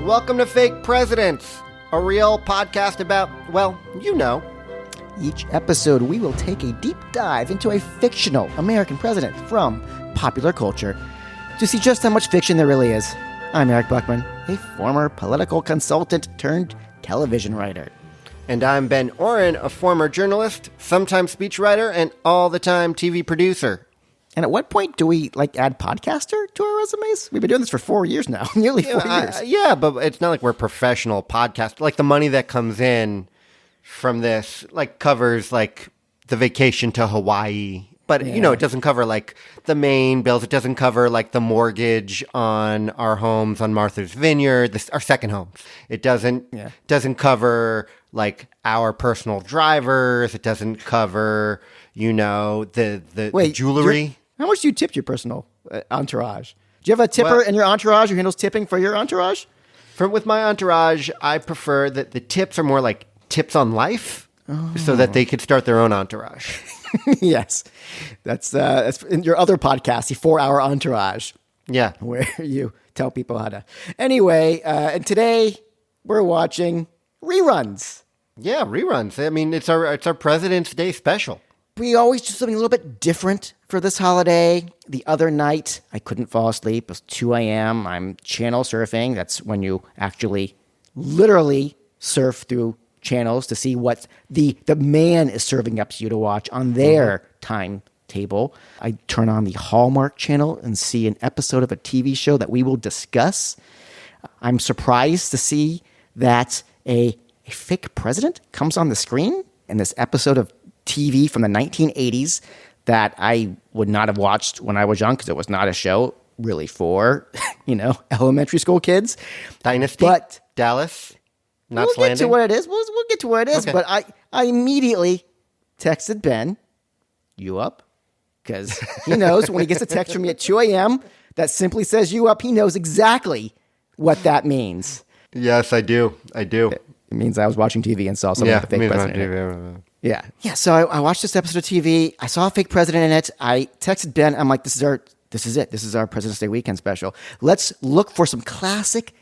Welcome to Fake Presidents, a real podcast about, well, you know. Each episode, we will take a deep dive into a fictional American president from popular culture to see just how much fiction there really is. I'm Eric Buckman, a former political consultant turned television writer. And I'm Ben Oren, a former journalist, sometimes speechwriter, and all-the-time TV producer. And at what point do we, add podcaster to our resumes? We've been doing this for 4 years now, nearly 4 years. Yeah, but it's not like we're professional podcasters. Like, the money that comes in from this, covers, the vacation to Hawaii. But, it doesn't cover, the main bills. It doesn't cover, the mortgage on our homes on Martha's Vineyard, our second homes. It doesn't cover, our personal drivers. It doesn't cover, the jewelry. How much do you tip your personal entourage? Do you have a tipper in your entourage who handles tipping for your entourage? With my entourage, I prefer that the tips are more like tips on life so that they could start their own entourage. Yes. That's in your other podcast, the 4-Hour Entourage. Yeah. Where you tell people how to. Anyway, and today we're watching reruns. Yeah, reruns. I mean, it's our President's Day special. We always do something a little bit different for this holiday. The other night, I couldn't fall asleep. It was 2 a.m. I'm channel surfing. That's when you actually literally surf through channels to see what the man is serving up to you to watch on their timetable. I turn on the Hallmark channel and see an episode of a TV show that we will discuss. I'm surprised to see that a fake president comes on the screen in this episode of TV from the 1980s that I would not have watched when I was young because it was not a show really for, elementary school kids. Dynasty, but Dallas, We'll get to what it is. We'll get to what it is. Okay. But I immediately texted Ben, you up? Because he knows when he gets a text from me at 2 a.m. that simply says you up, he knows exactly what that means. Yes, I do. It means I was watching TV and saw something with the fake president. Yeah. So I watched this episode of TV. I saw a fake president in it. I texted Ben. I'm like, this is it. This is our President's Day weekend special. Let's look for some classic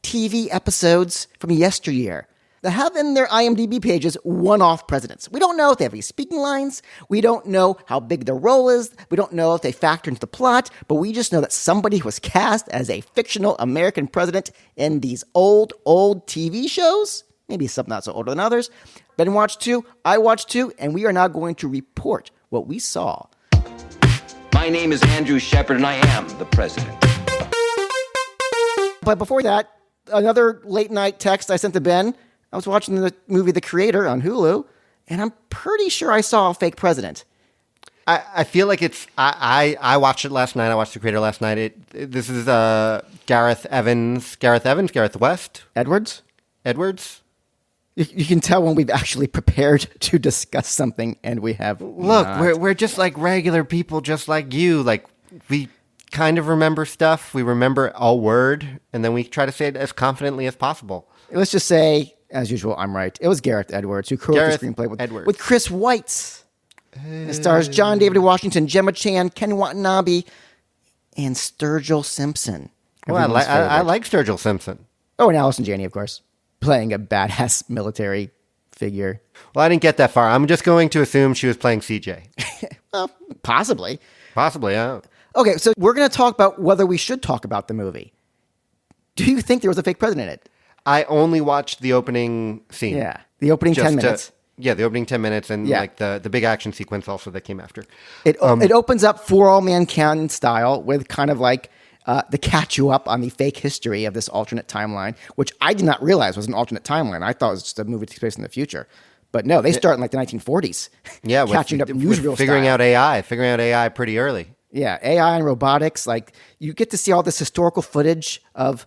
TV episodes from yesteryear that have in their IMDb pages one-off presidents. We don't know if they have any speaking lines. We don't know how big their role is. We don't know if they factor into the plot, but we just know that somebody was cast as a fictional American president in these old TV shows. Maybe some not so older than others. Ben watched 2, I watched 2, and we are now going to report what we saw. My name is Andrew Shepard, and I am the president. But before that, another late night text I sent to Ben. I was watching the movie The Creator on Hulu, and I'm pretty sure I saw a fake president. I feel like it's... I watched it last night. I watched The Creator last night. This is Gareth West? Edwards? You can tell when we've actually prepared to discuss something, and we have Look, not. We're just like regular people, just like you. We kind of remember stuff. We remember a word, and then we try to say it as confidently as possible. Let's just say, as usual, I'm right. It was Gareth Edwards who co-wrote the screenplay with Chris Weitz. It stars John David Washington, Gemma Chan, Ken Watanabe, and Sturgill Simpson. Well, I like Sturgill Simpson. Oh, and Allison Janney, of course, playing a badass military figure. Well, I didn't get that far. I'm just going to assume she was playing CJ. Well, possibly. Possibly, yeah. Okay, so we're going to talk about whether we should talk about the movie. Do you think there was a fake president in it? I only watched the opening scene. Yeah, the opening 10 minutes. The opening 10 minutes and the big action sequence also that came after. It opens up For All Mankind style with kind of the catch you up on the fake history of this alternate timeline, which I did not realize was an alternate timeline. I thought it was just a movie that takes place in the future. But no, they start in the 1940s. Yeah, catching up newsreel figuring out AI pretty early. Yeah, AI and robotics. You get to see all this historical footage of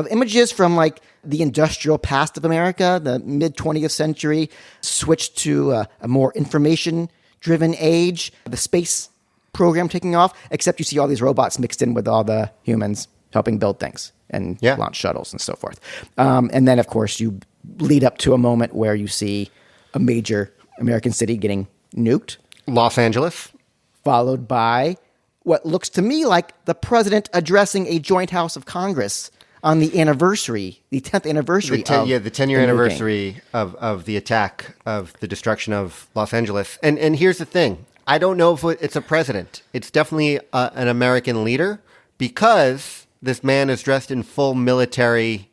images from the industrial past of America, the mid 20th century, switched to a more information-driven age, the space program taking off, except you see all these robots mixed in with all the humans helping build things and launch shuttles and so forth. And then, of course, you lead up to a moment where you see a major American city getting nuked. Los Angeles. Followed by what looks to me like the president addressing a joint House of Congress on the anniversary, the 10th anniversary the 10-year movie. anniversary of the attack, of the destruction of Los Angeles. And here's the thing. I don't know if it's a president. It's definitely an American leader, because this man is dressed in full military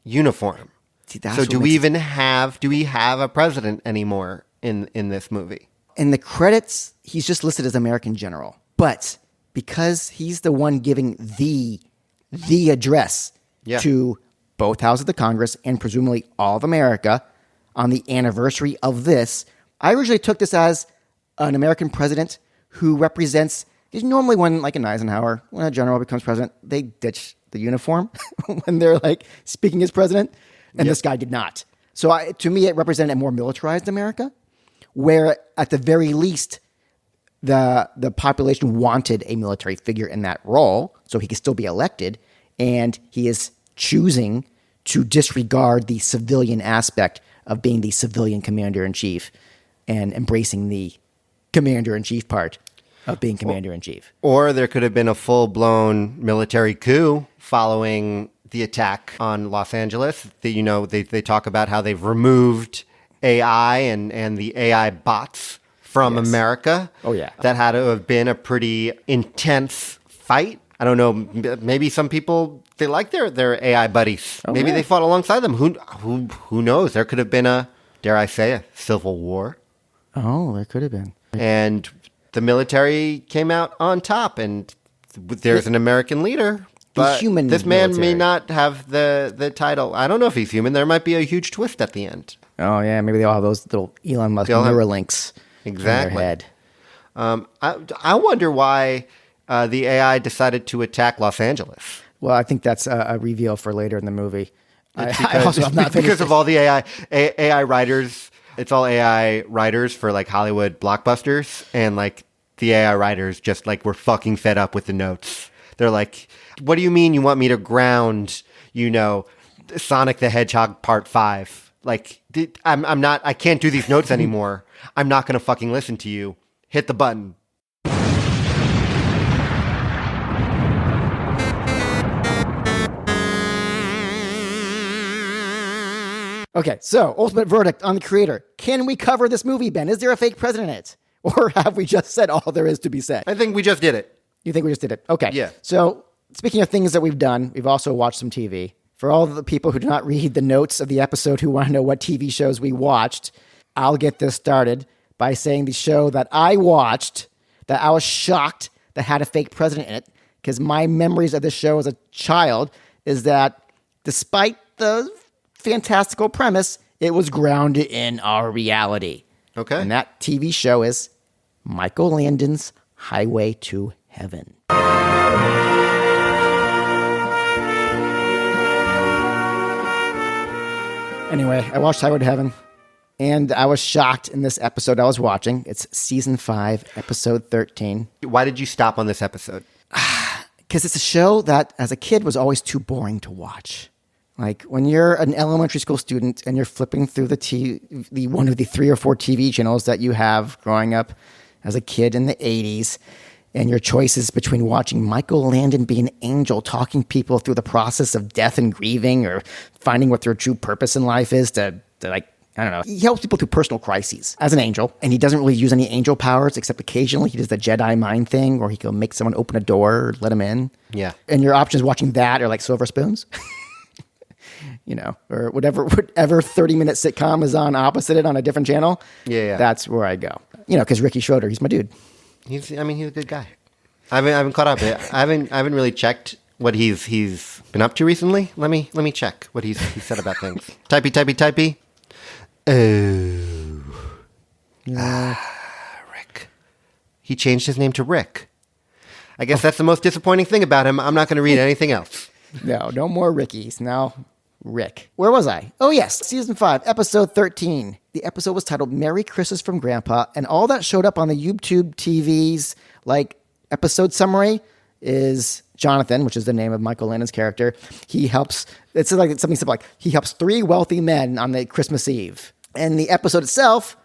uniform. See, that's so what do makes we have a president anymore in this movie? In the credits, he's just listed as American general. But because he's the one giving the address to both houses of the Congress and presumably all of America on the anniversary of this, I originally took this as an American president who represents, because normally when, like in Eisenhower, when a general becomes president, they ditch the uniform when they're like speaking as president. And this guy did not. So to me, it represented a more militarized America, where at the very least, the population wanted a military figure in that role so he could still be elected. And he is choosing to disregard the civilian aspect of being the civilian commander-in-chief and embracing the commander-in-chief part of being commander-in-chief. Or there could have been a full-blown military coup following the attack on Los Angeles. They talk about how they've removed AI and the AI bots from America. Oh, yeah. That had to have been a pretty intense fight. I don't know. Maybe some people, they like their AI buddies. Oh, maybe yeah. they fought alongside them. Who knows? There could have been a, dare I say, a civil war. Oh, there could have been. And the military came out on top, and there's an American leader. But human this man military. may not have the title. I don't know if he's human. There might be a huge twist at the end. Oh, yeah. Maybe they all have those little Elon Musk Neuralinks in their head. I wonder why the AI decided to attack Los Angeles. Well, I think that's a reveal for later in the movie. Because of all the AI writers. It's all AI writers for like Hollywood blockbusters, and like the AI writers just like were fucking fed up with the notes. They're like, "What do you mean you want me to ground, Sonic the Hedgehog Part 5? Like, I'm not. I can't do these notes anymore. I'm not gonna fucking listen to you. Hit the button." Okay, so ultimate verdict on The Creator. Can we cover this movie, Ben? Is there a fake president in it? Or have we just said all there is to be said? I think we just did it. You think we just did it? Okay. Yeah. So speaking of things that we've done, we've also watched some TV. For all of the people who do not read the notes of the episode who want to know what TV shows we watched, I'll get this started by saying the show that I watched that I was shocked that had a fake president in it, because my memories of this show as a child is that despite the fantastical premise, it was grounded in our reality. Okay. And that TV show is Michael Landon's Highway to Heaven. Anyway, I watched Highway to Heaven, and I was shocked in this episode I was watching. It's season 5, episode 13. Why did you stop on this episode? Because it's a show that, as a kid, was always too boring to watch. Like, when you're an elementary school student and you're flipping through the one of the 3 or 4 TV channels that you have growing up as a kid in the 80s, and your choices between watching Michael Landon be an angel talking people through the process of death and grieving, or finding what their true purpose in life is to like, I don't know. He helps people through personal crises as an angel, and he doesn't really use any angel powers, except occasionally he does the Jedi mind thing, or he can make someone open a door or let him in. Yeah. And your options watching that are like Silver Spoons. Or whatever 30-minute sitcom is on opposite it on a different channel. Yeah. That's where I go. Because Ricky Schroeder, he's my dude. He's a good guy. I haven't caught up. I haven't really checked what he's been up to recently. Let me check what he's said about things. Typey. Oh. Rick. He changed his name to Rick. I guess that's the most disappointing thing about him. I'm not going to read anything else. No more Rickies. Now, Rick. Where was I? Oh, yes. Season 5, episode 13. The episode was titled Merry Christmas from Grandpa, and all that showed up on the YouTube TV's, episode summary is Jonathan, which is the name of Michael Landon's character. He helps, it's something simple he helps 3 wealthy men on the Christmas Eve. And the episode itself,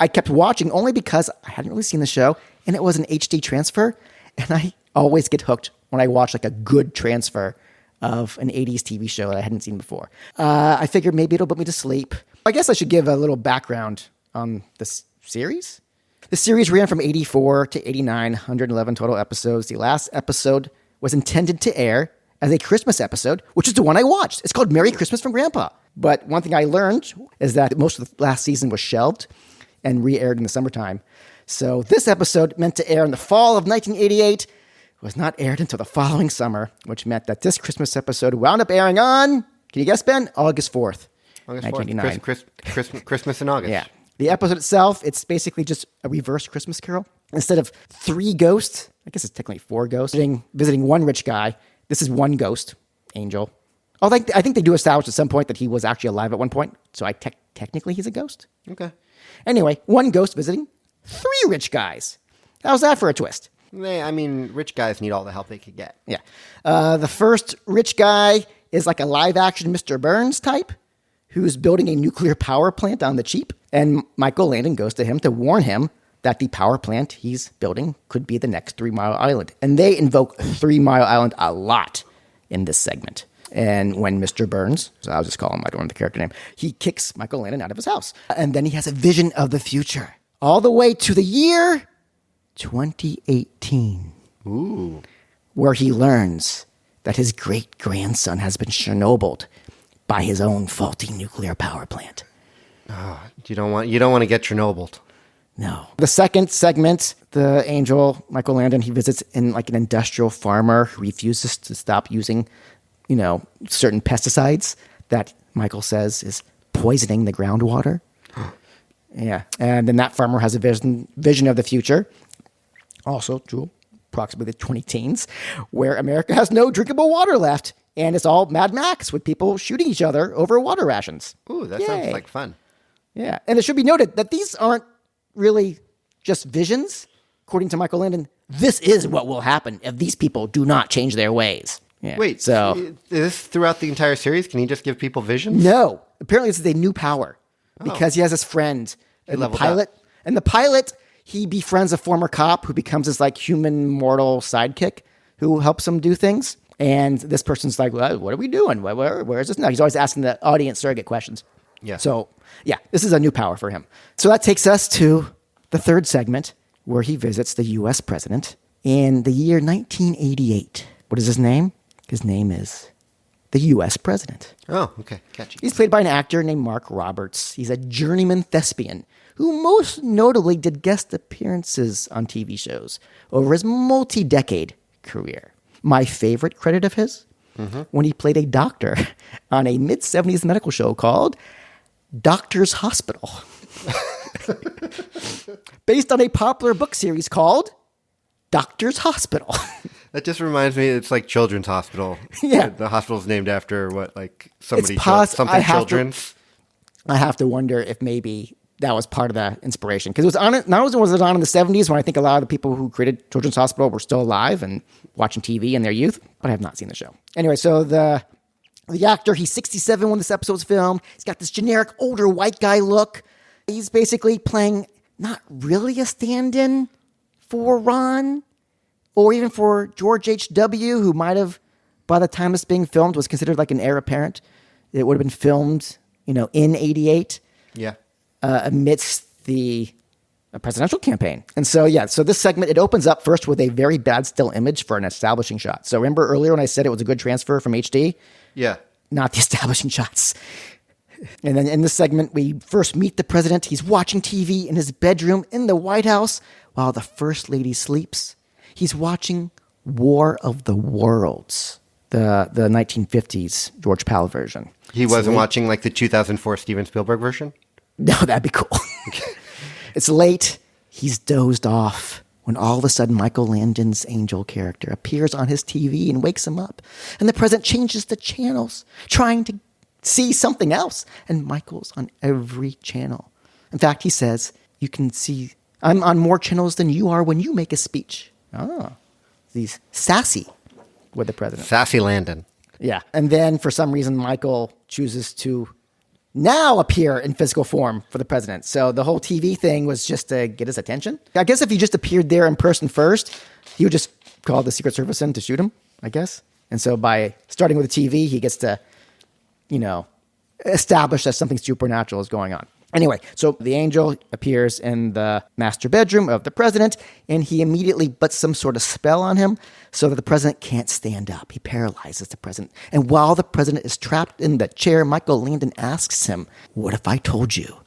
I kept watching only because I hadn't really seen the show, and it was an HD transfer, and I always get hooked when I watch a good transfer of an 80s TV show that I hadn't seen before. I figured maybe it'll put me to sleep. I guess I should give a little background on this series. The series ran from 84 to 89, 111 total episodes. The last episode was intended to air as a Christmas episode, which is the one I watched. It's called Merry Christmas from Grandpa. But one thing I learned is that most of the last season was shelved and re-aired in the summertime. So this episode, meant to air in the fall of 1988, was not aired until the following summer, which meant that this Christmas episode wound up airing on, can you guess, Ben? August 4th, August 1989. 4th. Christmas in August. Yeah. The episode itself, it's basically just a reverse Christmas Carol. Instead of 3 ghosts, I guess it's technically 4 ghosts, visiting one rich guy, this is one ghost, Angel. I think they do establish at some point that he was actually alive at one point, so technically he's a ghost. Okay. Anyway, one ghost visiting 3 rich guys. How's that for a twist? I mean, rich guys need all the help they could get. Yeah. The first rich guy is like a live-action Mr. Burns type who's building a nuclear power plant on the cheap. And Michael Landon goes to him to warn him that the power plant he's building could be the next 3 Mile Island. And they invoke 3 Mile Island a lot in this segment. And when Mr. Burns, so I'll just call him, I don't remember the character name, he kicks Michael Landon out of his house. And then he has a vision of the future, all the way to the year 2018. Ooh. Where he learns that his great-grandson has been Chernobyled by his own faulty nuclear power plant. Oh, you don't want to get Chernobyled. No. The second segment, the angel, Michael Landon, he visits in like an industrial farmer who refuses to stop using, certain pesticides that Michael says is poisoning the groundwater. Yeah. And then that farmer has a vision of the future, also to approximately the 20-teens, where America has no drinkable water left. And it's all Mad Max with people shooting each other over water rations. Ooh, that sounds like fun. Yeah. And it should be noted that these aren't really just visions. According to Michael Landon, this is what will happen if these people do not change their ways. Yeah. Wait, so is this throughout the entire series? Can he just give people visions? No. Apparently this is a new power because he has his friend, the pilot. Up. And the pilot, he befriends a former cop who becomes his like human mortal sidekick who helps him do things. And this person's like, well, what are we doing? Where is this now? He's always asking the audience surrogate questions. Yeah. So, yeah, this is a new power for him. So that takes us to the third segment where he visits the U.S. president in the year 1988. What is his name? His name is the U.S. president. Oh, okay. Catchy. He's played by an actor named Mark Roberts. He's a journeyman thespian who most notably did guest appearances on TV shows over his multi-decade career. My favorite credit of his, when he played a doctor on a mid-70s medical show called Doctor's Hospital. Based on a popular book series called Doctor's Hospital. That just reminds me, it's like Children's Hospital. Yeah. The hospital's named after something children's. I have to wonder if maybe that was part of the inspiration. Because it was on, not only was it on in the 70s when I think a lot of the people who created Children's Hospital were still alive and watching TV in their youth, but I have not seen the show. Anyway, so the actor, he's 67 when this episode was filmed. He's got this generic older white guy look. He's basically playing not really a stand-in for Ron or even for George H.W., who might have, by the time it's being filmed, was considered like an heir apparent. It would have been filmed, in 88. Yeah. Amidst the presidential campaign. And so this segment, it opens up first with a very bad still image for an establishing shot. So remember earlier when I said it was a good transfer from HD? Yeah. Not the establishing shots. And then in this segment, we first meet the president. He's watching TV in his bedroom in the White House while the First Lady sleeps. He's watching War of the Worlds, the 1950s George Powell version. He wasn't watching like the 2004 Steven Spielberg version? No, that'd be cool. It's late. He's dozed off when all of a sudden Michael Landon's angel character appears on his TV and wakes him up. And the president changes the channels, trying to see something else. And Michael's on every channel. In fact, he says, you can see, I'm on more channels than you are when you make a speech. Oh, he's sassy with the president. Sassy Landon. Yeah. And then for some reason, Michael chooses to now appear in physical form for the president. So the whole TV thing was just to get his attention. I guess if he just appeared there in person first, he would just call the Secret Service in to shoot him, I guess. And so by starting with the TV, he gets to, establish that something supernatural is going on. Anyway, so the angel appears in the master bedroom of the president, and he immediately puts some sort of spell on him so that the president can't stand up. He paralyzes the president. And while the president is trapped in the chair, Michael Landon asks him, "What if I told you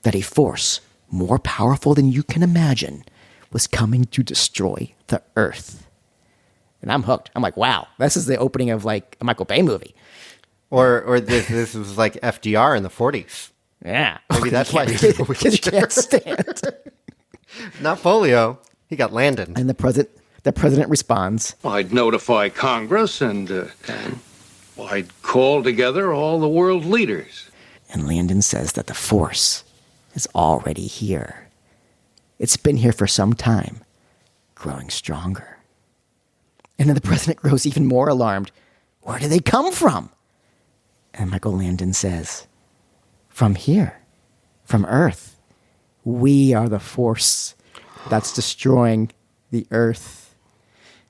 that a force more powerful than you can imagine was coming to destroy the earth?" And I'm hooked. I'm like, wow, this is the opening of like a Michael Bay movie. Or this was like FDR in the 40s. Yeah. Maybe that's why he's a Because he can't stand. Not polio. He got Landon. And the president responds, I'd notify Congress and I'd call together all the world leaders. and Landon says that the force is already here. It's been here for some time, growing stronger. And then the president grows even more alarmed. Where do they come from? And Michael Landon says, from here, from Earth. We are the force that's destroying the earth.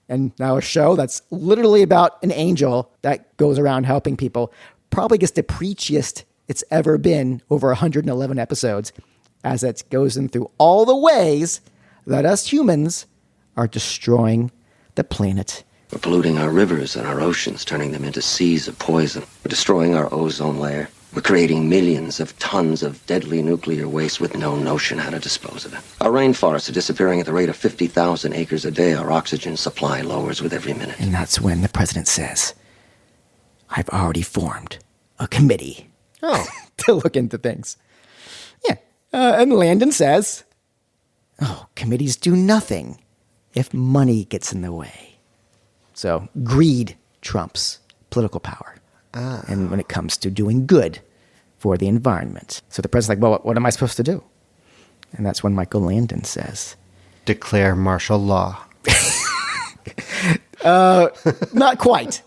And now a show that's literally about an angel that goes around helping people probably gets the preachiest it's ever been, over 111 episodes, as it goes in through all the ways that us humans are destroying the planet. We're polluting our rivers and our oceans, turning them into seas of poison. We're destroying our ozone layer. We're creating millions of tons of deadly nuclear waste with no notion how to dispose of it. Our rainforests are disappearing at the rate of 50,000 acres a day. Our oxygen supply lowers with every minute. And that's when the president says, I've already formed a committee to look into things. Yeah. And Landon says, committees do nothing if money gets in the way. So greed trumps political power. And when it comes to doing good for the environment. So the president's like, well, what am I supposed to do? And that's when Michael Landon says, declare martial law. not quite.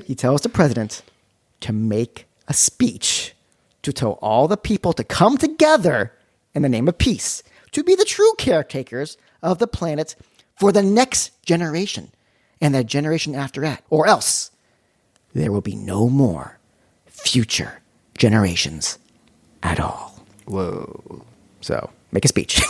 He tells the president to make a speech to tell all the people to come together in the name of peace, to be the true caretakers of the planet for the next generation and the generation after that, or else there will be no more future generations at all. Whoa. So make a speech.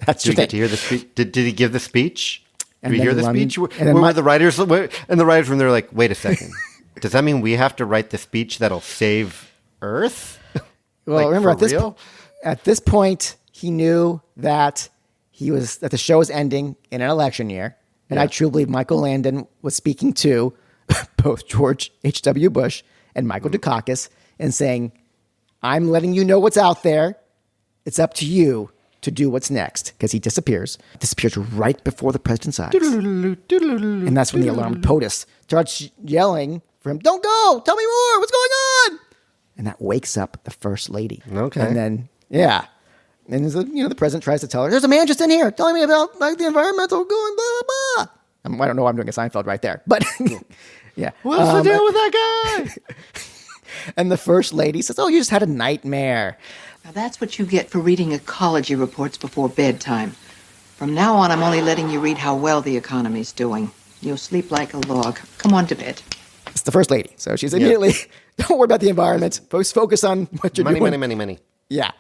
That's Did your you thing. get to hear the speech? Did he give the speech? Did And we then hear the London- speech? and then Where my- were the writers? And the writers, when they're like, wait a second. Does that mean we have to write the speech that'll save Earth? Well, Like, remember for at this point, he knew that that the show was ending in an election year, and I truly believe Michael Landon was speaking to both George H.W. Bush and Michael Dukakis and saying, "I'm letting you know what's out there. It's up to you to do what's next." Because he disappears right before the president's eyes, and that's when the alarmed POTUS starts yelling for him, "Don't go! Tell me more! What's going on?" And that wakes up the first lady. Okay. And then, and the president tries to tell her, "There's a man just in here telling me about like the environmental going blah blah blah." I don't know why I'm doing a Seinfeld right there, but yeah. What's the deal with that guy? And the first lady says, "Oh, you just had a nightmare." Now that's what you get for reading ecology reports before bedtime. From now on, I'm only letting you read how well the economy's doing. You'll sleep like a log. Come on to bed. It's the first lady. So she's immediately, don't worry about the environment. Focus on what you're doing. Money. Yeah.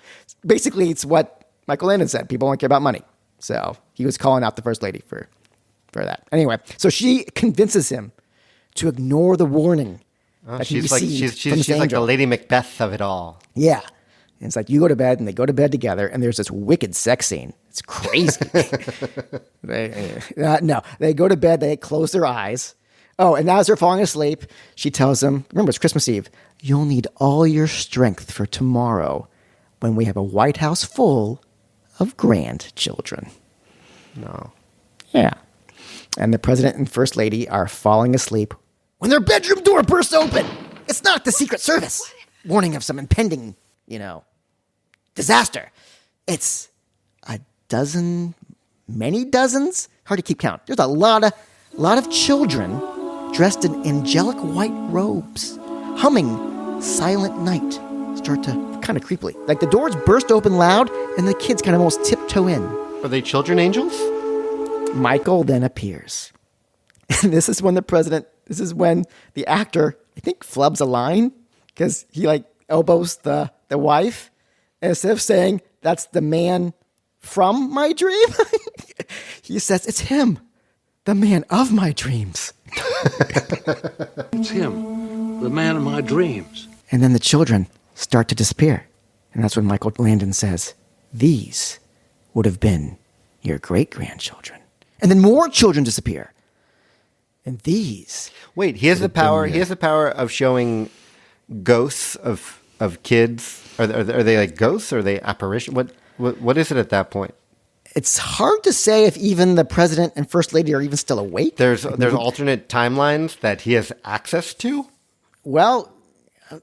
Basically, it's what Michael Landon said. People don't care about money. So he was calling out the first lady for that. Anyway, so she convinces him to ignore the warning that he She's received from this like the angel. Lady Macbeth of it all. Yeah. And it's like, you go to bed, and they go to bed together, and there's this wicked sex scene. It's crazy. They go to bed, they close their eyes. Oh, and as they're falling asleep, she tells him, remember, it's Christmas Eve, you'll need all your strength for tomorrow when we have a White House full of grandchildren. No. Yeah. And the president and first lady are falling asleep when their bedroom door bursts open. It's not the Secret Service warning of some impending, disaster. It's many dozens, hard to keep count. There's a lot of children dressed in angelic white robes, humming Silent Night. Start to kind of creepily. Like the doors burst open loud and the kids kind of almost tiptoe in. Are they children angels? Michael then appears. And this is when the president This is when the actor, I think, flubs a line because he like elbows the wife. And instead of saying, that's the man from my dream, he says, it's him, the man of my dreams. It's him, the man of my dreams. And then the children start to disappear. And that's when Michael Landon says, these would have been your great-grandchildren. And then more children disappear. And these... Wait, he has the power. He has the power of showing ghosts of kids. Are they like ghosts? Or are they apparition? What is it at that point? It's hard to say if even the president and first lady are even still awake. There's alternate timelines that he has access to? Well,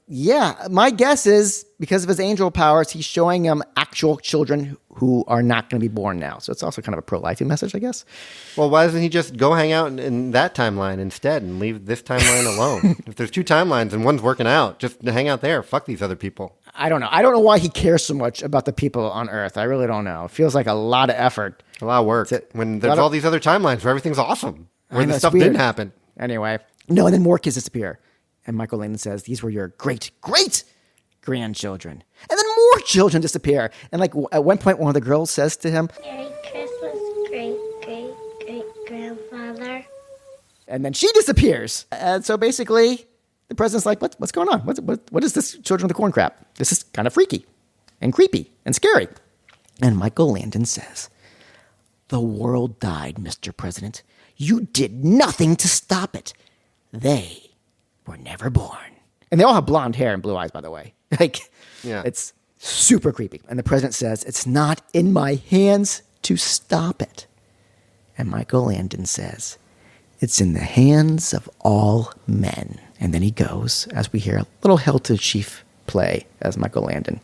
yeah. My guess is because of his angel powers, he's showing them actual children who are not going to be born now. So it's also kind of a pro-life message, I guess. Well, why doesn't he just go hang out in that timeline instead and leave this timeline alone? If there's two timelines and one's working out, just hang out there. Fuck these other people. I don't know. I don't know why he cares so much about the people on Earth. I really don't know. It feels like a lot of effort. A lot of work. When there's all these other timelines where everything's awesome. Where the stuff didn't happen. Anyway. No, and then more kids disappear. And Michael Landon says, these were your great-great-grandchildren. And then more children disappear. And like at one point, one of the girls says to him, Merry Christmas, great-great-great-grandfather. And then she disappears. And so basically, the president's like, what's going on? What is this Children of the Corn crap? This is kind of freaky and creepy and scary. And Michael Landon says, the world died, Mr. President. You did nothing to stop it. They were never born. And they all have blonde hair and blue eyes, by the way. It's super creepy. And the president says, it's not in my hands to stop it. And Michael Landon says, it's in the hands of all men. And then he goes, as we hear a little Hail to the Chief play as Michael Landon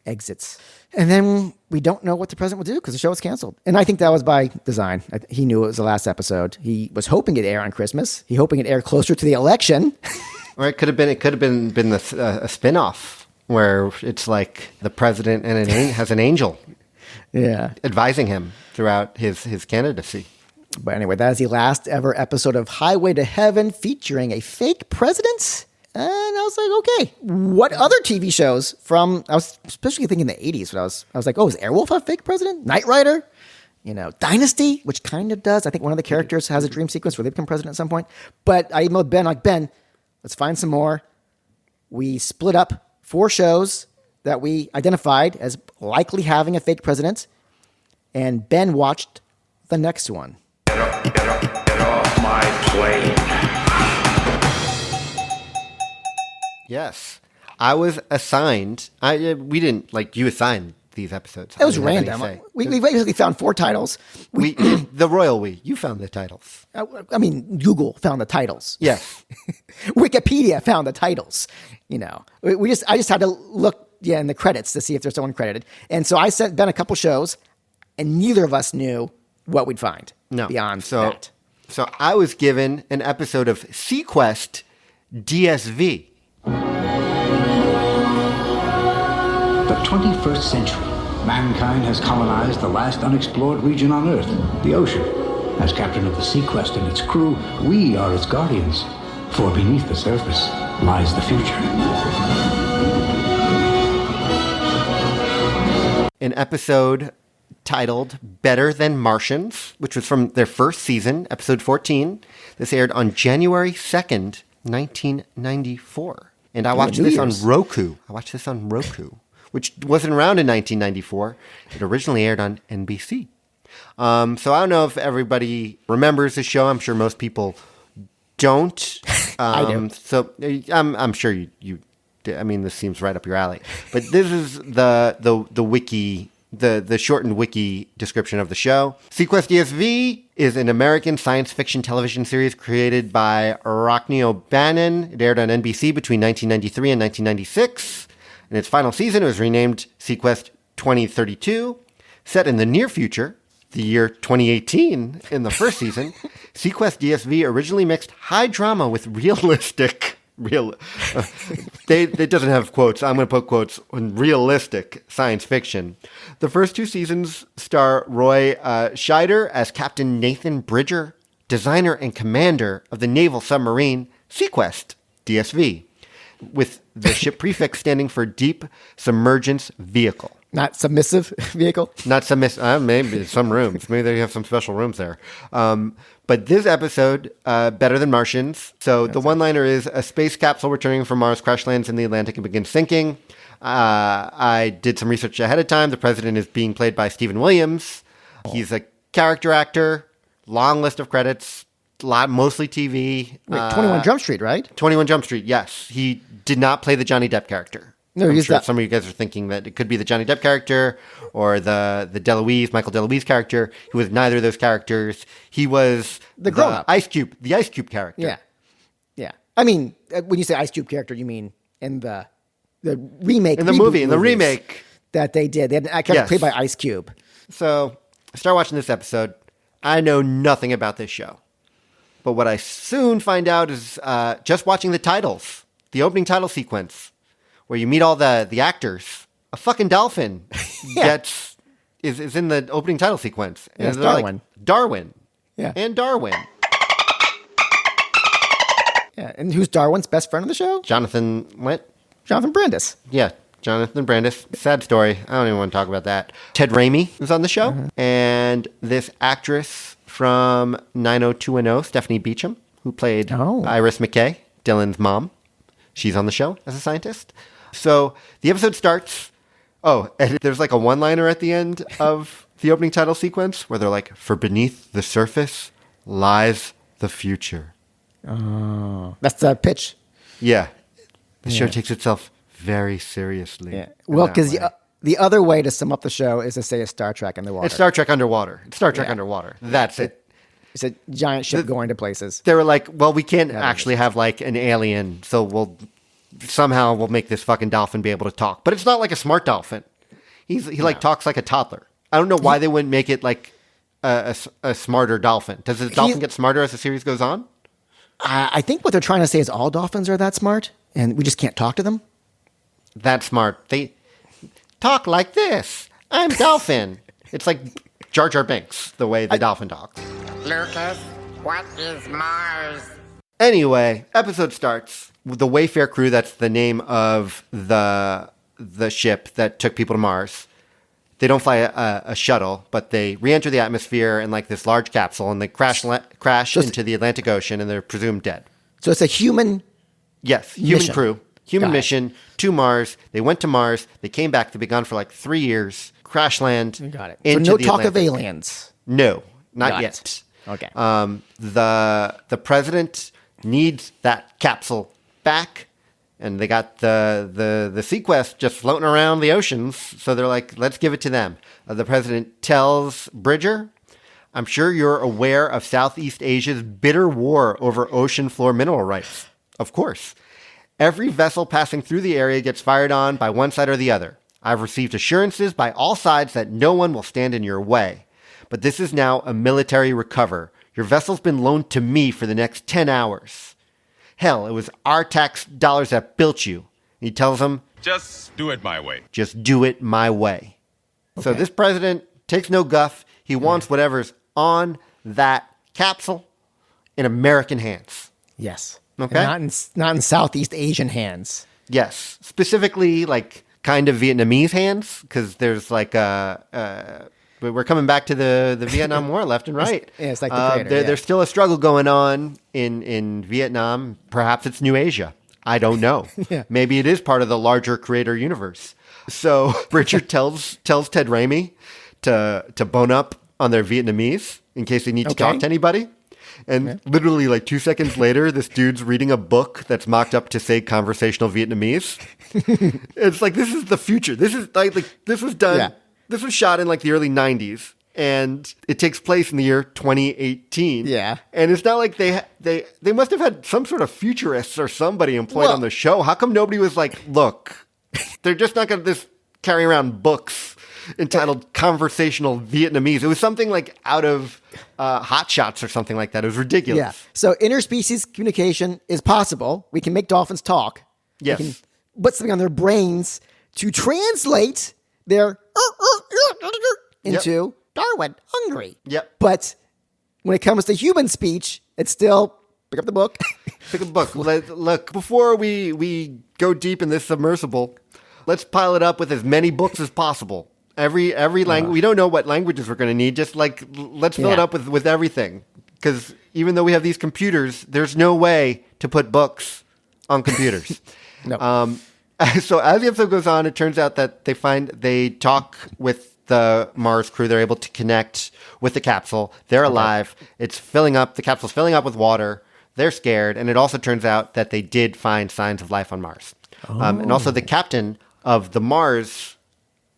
exits. And then we don't know what the president will do because the show was canceled. And I think that was by design. He knew it was the last episode. He was hoping it'd air on Christmas. He hoping it'd air closer to the election. Or it could have been a spinoff where it's like the president and has an angel advising him throughout his candidacy. But anyway, that is the last ever episode of Highway to Heaven featuring a fake president. And I was like, okay, what other TV shows I was especially thinking the 80s when I was like, oh, is Airwolf a fake president? Knight Rider? Dynasty, which kind of does. I think one of the characters has a dream sequence where they become president at some point. But I emailed Ben, Ben, let's find some more. We split up 4 shows that we identified as likely having a fake president. And Ben watched the next one. Get off my plane. Yes. I was assigned. We didn't, you assigned these episodes. It was random. We basically found 4 titles. The royal we. You found the titles. Google found the titles. Yes. Wikipedia found the titles. I just had to look in the credits to see if there's someone credited. And so I sent Ben a couple shows, and neither of us knew what we'd find beyond that. So I was given an episode of Seaquest DSV. The 21st century, mankind has colonized the last unexplored region on Earth, the ocean. As captain of the Seaquest and its crew, we are its guardians. For beneath the surface lies the future. An episode titled Better Than Martians, which was from their first season, episode 14. This aired on January 2nd, 1994. And I watched this on Roku. Which wasn't around in 1994. It originally aired on NBC. So I don't know if everybody remembers the show. I'm sure most people don't. I do. So I'm sure you this seems right up your alley. But this is the wiki, the shortened wiki description of the show. Seaquest DSV is an American science fiction television series created by Rockne O'Bannon. It aired on NBC between 1993 and 1996. In its final season, it was renamed Seaquest 2032. Set in the near future, the year 2018 in the first season, Seaquest DSV originally mixed high drama with realistic... it doesn't have quotes. I'm going to put quotes on realistic science fiction. The first 2 seasons star Roy Scheider as Captain Nathan Bridger, designer and commander of the naval submarine Seaquest, DSV, with the ship prefix standing for Deep Submergence Vehicle. Not submissive vehicle? Not submissive. Maybe some rooms. Maybe they have some special rooms there. But this episode, better than Martians. So the one-liner is, a space capsule returning from Mars crash lands in the Atlantic and begins sinking. I did some research ahead of time. The president is being played by Stephen Williams. He's a character actor. Long list of credits. Mostly TV. Wait, 21 Jump Street, right? 21 Jump Street, yes. He did not play the Johnny Depp character. No, I'm he's sure not. some of you guys are thinking that it could be the Johnny Depp character or the Michael DeLuise character. He was neither of those characters. He was the grown-up. Ice Cube character. Yeah. Yeah. I mean, when you say Ice Cube character, you mean in the remake. In the movie, in the remake. That they did. They had a character played by Ice Cube. So I start watching this episode. I know nothing about this show. But what I soon find out is just watching the titles, the opening title sequence, where you meet all the actors. A fucking dolphin is in the opening title sequence. And it's they're Darwin. Like, Darwin. Yeah. And Darwin. Yeah. And who's Darwin's best friend of the show? Jonathan Brandis. Yeah, Jonathan Brandis. Sad story. I don't even want to talk about that. Ted Raimi is on the show. And this actress from 90210, Stephanie Beacham, who played Iris McKay, Dylan's mom. She's on the show as a scientist. So the episode starts. Oh, and there's like a one-liner at the end of the opening title sequence where they're like, for beneath the surface lies the future. Oh, that's the pitch. Yeah. The show takes itself very seriously. Yeah. Well, because the other way to sum up the show is to say it's Star Trek in the water. It's Star Trek underwater. It's Star Trek underwater. That's it. It's a giant ship going to places. They were like, well, we can't actually have like an alien, so we'll make this fucking dolphin be able to talk. But it's not like a smart dolphin. He talks like a toddler. I don't know why they wouldn't make it like a smarter dolphin. Does the dolphin get smarter as the series goes on? I think what they're trying to say is all dolphins are that smart, and we just can't talk to them. That smart. They talk like this. I'm dolphin. It's like Jar Jar Binks, the way the dolphin talks. Lucas, what is Mars? Anyway, episode starts with the Wayfair crew. That's the name of the ship that took people to Mars. They don't fly a shuttle, but they re-enter the atmosphere in like this large capsule, and they crash into the Atlantic Ocean, and they're presumed dead. So it's a human. Yes, human mission. crew, human mission to Mars. They went to Mars. They came back. They've been gone for like 3 years. Crash land. Got it. Into so no the talk Atlantic. of aliens. No, not Got yet. it. Okay. The president needs that capsule back, and they got the Seaquest just floating around the oceans. So they're like, let's give it to them. The president tells Bridger, I'm sure you're aware of Southeast Asia's bitter war over ocean floor mineral rights. Of course. Every vessel passing through the area gets fired on by one side or the other. I've received assurances by all sides that no one will stand in your way. But this is now a military recover. Your vessel's been loaned to me for the next 10 hours. Hell, it was our tax dollars that built you. He tells them, just do it my way. Just do it my way. Okay. So this president takes no guff. He wants whatever's on that capsule in American hands. Yes. Okay. And not in Southeast Asian hands. Yes. Specifically, like kind of Vietnamese hands, because there's like we're coming back to the Vietnam War left and right. It's like the Creator, There's still a struggle going on in Vietnam. Perhaps it's New Asia. I don't know. Maybe it is part of the larger Creator universe. So Richard tells Ted Raimi to bone up on their Vietnamese in case they need to talk to anybody. And literally like 2 seconds later, this dude's reading a book that's mocked up to say conversational Vietnamese. It's like, this is the future. This is like this was done. Yeah. This was shot in like the early 90s, and it takes place in the year 2018. Yeah. And it's not like they must have had some sort of futurists or somebody employed on the show. How come nobody was like, look, they're just not going to just carry around books entitled Conversational Vietnamese. It was something like out of Hot Shots or something like that. It was ridiculous. Yeah. So interspecies communication is possible. We can make dolphins talk. Yes. We can put something on their brains to translate their into Darwin, hungry. Yep. But when it comes to human speech, it's still pick up the book. Pick a book. Look, before we go deep in this submersible, let's pile it up with as many books as possible. Every language. We don't know what languages we're going to need. Just like let's fill it up with everything. Because even though we have these computers, there's no way to put books on computers. No. So as the episode goes on, it turns out that they talk with the Mars crew. They're able to connect with the capsule. They're alive. It's filling up. The capsule's filling up with water. They're scared. And it also turns out that they did find signs of life on Mars. And also the captain of the Mars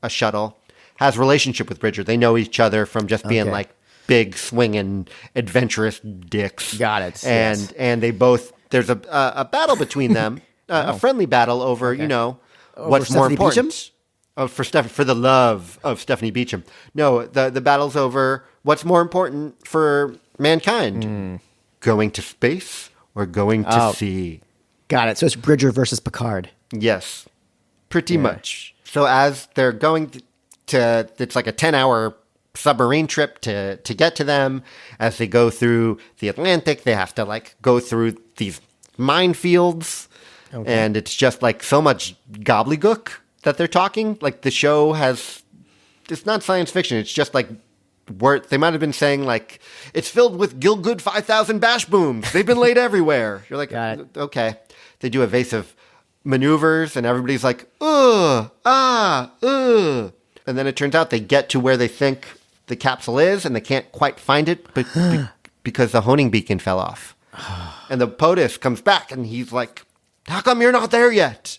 shuttle has a relationship with Bridger. They know each other from just being like big, swinging, adventurous dicks. Got it. And they both, there's a battle between them, a friendly battle over, what's more important. Oh, for the love of Stephanie Beacham. No, the battle's over what's more important for mankind. Going to space or going to sea. Got it. So it's Bridger versus Picard. Yes, pretty much. So as they're going to it's like a 10-hour submarine trip to get to them. As they go through the Atlantic, they have to like go through these minefields. Okay. And it's just like so much gobbledygook that they're talking. Like the show it's not science fiction. It's just like they might have been saying like, it's filled with Gilgood 5000 bash booms. They've been laid everywhere. You're like, okay. They do evasive maneuvers and everybody's like, ugh. And then it turns out they get to where they think the capsule is and they can't quite find it because the honing beacon fell off. And the POTUS comes back and he's like, how come you're not there yet?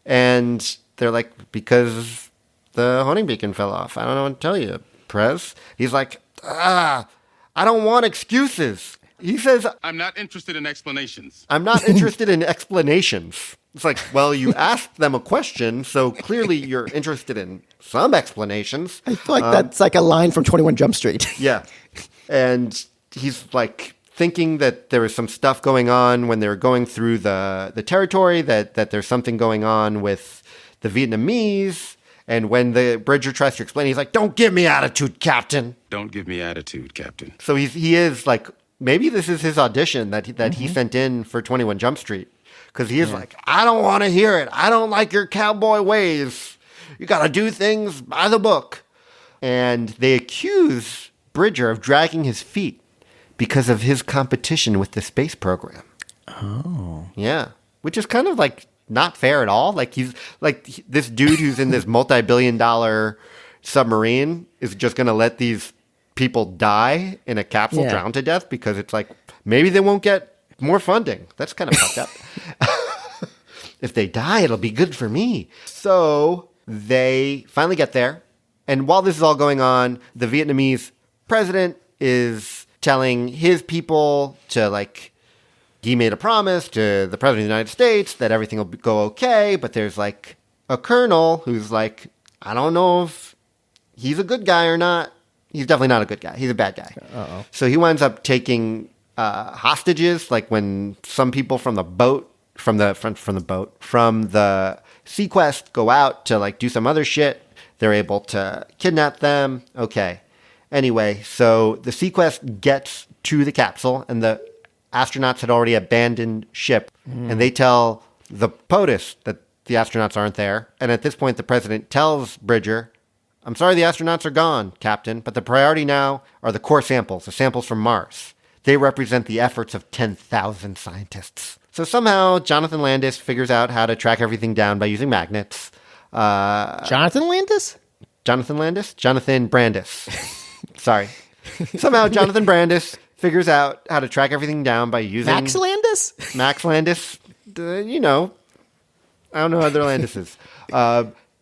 And they're like, because the honing beacon fell off. I don't know what to tell you, Prez. He's like, I don't want excuses. He says, I'm not interested in explanations. I'm not interested in explanations. It's like, well, you asked them a question, so clearly you're interested in some explanations. I feel like that's like a line from 21 Jump Street. Yeah. And he's like thinking that there was some stuff going on when they were going through the territory, that there's something going on with the Vietnamese. And when the Bridger tries to explain, he's like, don't give me attitude, Captain. Don't give me attitude, Captain. So he is like, maybe this is his audition that he sent in for 21 Jump Street. Because he is like, I don't want to hear it. I don't like your cowboy ways. You got to do things by the book. And they accuse Bridger of dragging his feet because of his competition with the space program. Oh. Yeah. Which is kind of like not fair at all. Like he's like this dude who's in this multi-billion-dollar submarine is just going to let these people die in a capsule, drown to death because it's like maybe they won't get more funding. That's kind of fucked up. If they die, it'll be good for me. So they finally get there. And while this is all going on, the Vietnamese president is telling his people to like, he made a promise to the president of the United States that everything will go okay. But there's like a colonel who's like, I don't know if he's a good guy or not. He's definitely not a good guy. He's a bad guy. Uh-oh. So he winds up taking hostages, like when some people from the boat, from the Seaquest go out to like do some other shit. They're able to kidnap them. Okay. Anyway, so the Seaquest gets to the capsule and the astronauts had already abandoned ship. And they tell the POTUS that the astronauts aren't there. And at this point, the president tells Bridger, I'm sorry the astronauts are gone, Captain, but the priority now are the core samples, the samples from Mars. They represent the efforts of 10,000 scientists. So somehow Jonathan Landis figures out how to track everything down by using magnets. Jonathan Landis? Jonathan Landis? Jonathan Brandis. Sorry. Somehow Jonathan Brandis figures out how to track everything down by using... Max Landis? Max Landis. I don't know other Landises.